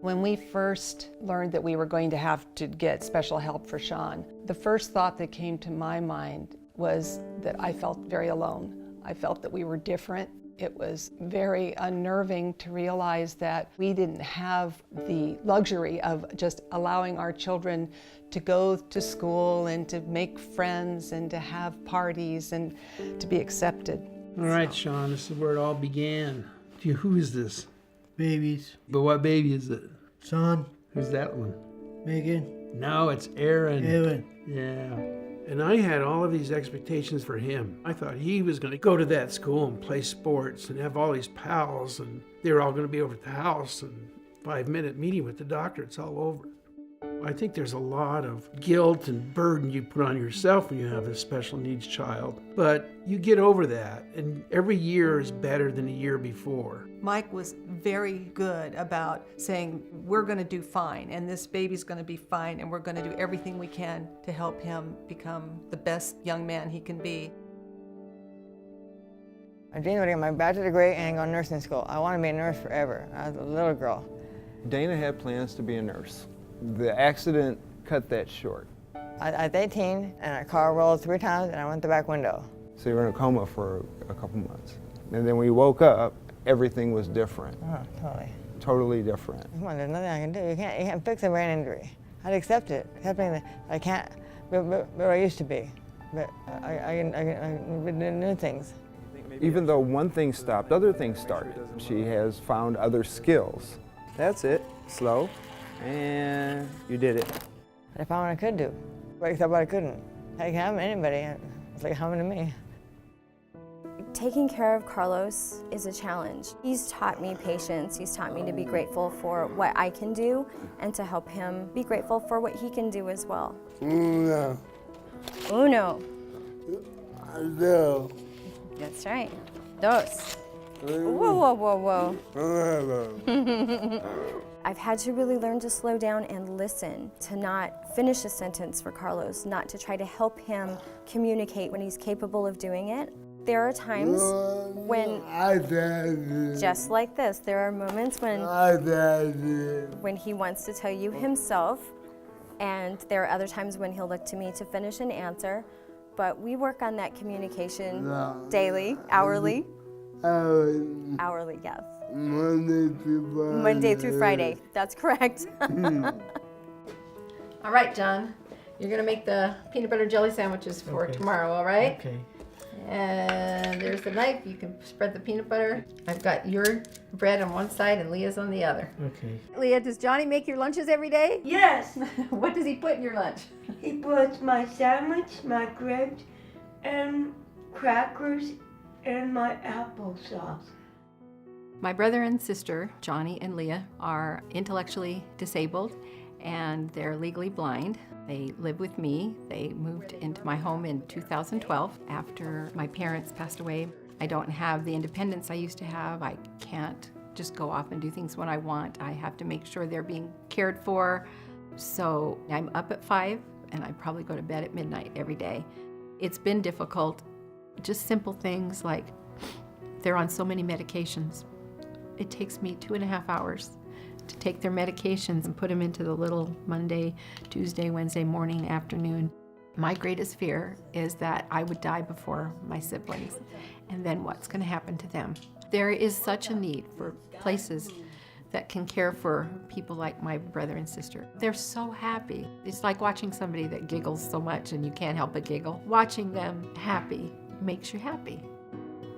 When we first learned that we were going to have to get special help for Sean, the first thought that came to my mind was that I felt very alone. I felt that we were different. It was very unnerving to realize that we didn't have the luxury of just allowing our children to go to school and to make friends and to have parties and to be accepted. All right, Sean, this is where it all began. Who is this? Babies. But what baby is it? Son. Who's that one? Megan. No, it's Aaron. Evan. Yeah. And I had all of these expectations for him. I thought he was going to go to that school and play sports and have all these pals, and they were all going to be over at the house, and 5-minute meeting with the doctor, it's all over. I think there's a lot of guilt and burden you put on yourself when you have a special needs child, but you get over that, and every year is better than the year before. Mike was very good about saying, we're going to do fine, and this baby's going to be fine, and we're going to do everything we can to help him become the best young man he can be. I dreamed of getting my bachelor's degree and go to nursing school. I wanted to be a nurse forever. I was a little girl. Dana had plans to be a nurse. The accident cut that short. I was 18, and a car rolled 3 times, and I went the back window. So you were in a coma for a couple months. And then when we woke up, everything was different. Oh, totally. Totally different. Come on, there's nothing I can do. You can't fix a brain injury. I'd accept it, accepting that I can't be where I used to be. But I can do new things. Even though one thing stopped, other things started. She has found other skills. That's it. Slow. And you did it. I found what I could do, except what I couldn't. I can happen to anybody. It's like happening to me. Taking care of Carlos is a challenge. He's taught me patience. He's taught me to be grateful for what I can do and to help him be grateful for what he can do as well. Uno. Uno. Dos. That's right. Dos. Whoa, whoa, whoa, whoa. I've had to really learn to slow down and listen, to not finish a sentence for Carlos, not to try to help him communicate when he's capable of doing it. There are times when, just like this, there are moments when he wants to tell you himself, and there are other times when he'll look to me to finish an answer, but we work on that communication daily, hourly. Hourly, yes. Monday through Friday, that's correct. All right, John, you're gonna make the peanut butter jelly sandwiches for tomorrow, all right? Okay. And there's the knife, you can spread the peanut butter. I've got your bread on one side and Leah's on the other. Okay. Leah, does Johnny make your lunches every day? Yes. What does he put in your lunch? He puts my sandwich, my grapes, and crackers, and my applesauce. My brother and sister, Johnny and Leah, are intellectually disabled and they're legally blind. They live with me. They moved into my home in 2012 after my parents passed away. I don't have the independence I used to have. I can't just go off and do things when I want. I have to make sure they're being cared for. So I'm up at 5 and I probably go to bed at midnight every day. It's been difficult. Just simple things like they're on so many medications. It takes me 2.5 hours to take their medications and put them into the little Monday, Tuesday, Wednesday morning, afternoon. My greatest fear is that I would die before my siblings, and then what's going to happen to them? There is such a need for places that can care for people like my brother and sister. They're so happy. It's like watching somebody that giggles so much and you can't help but giggle. Watching them happy makes you happy.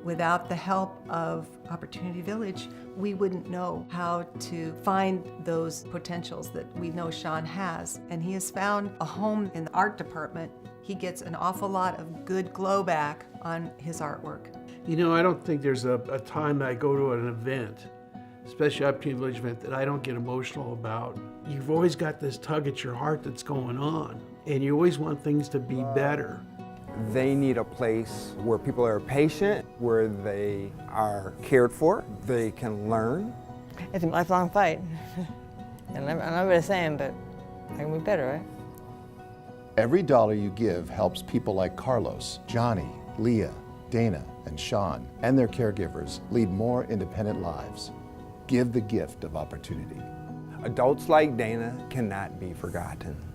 Without the help of Opportunity Village, we wouldn't know how to find those potentials that we know Sean has. And he has found a home in the art department. He gets an awful lot of good glow back on his artwork. You know, I don't think there's a time that I go to an event, especially Opportunity Village event, that I don't get emotional about. You've always got this tug at your heart that's going on, and you always want things to be better. They need a place where people are patient, where they are cared for, they can learn. It's a lifelong fight. I'm never the same, but I can be better, right? Every dollar you give helps people like Carlos, Johnny, Leah, Dana, and Sean, and their caregivers lead more independent lives. Give the gift of opportunity. Adults like Dana cannot be forgotten.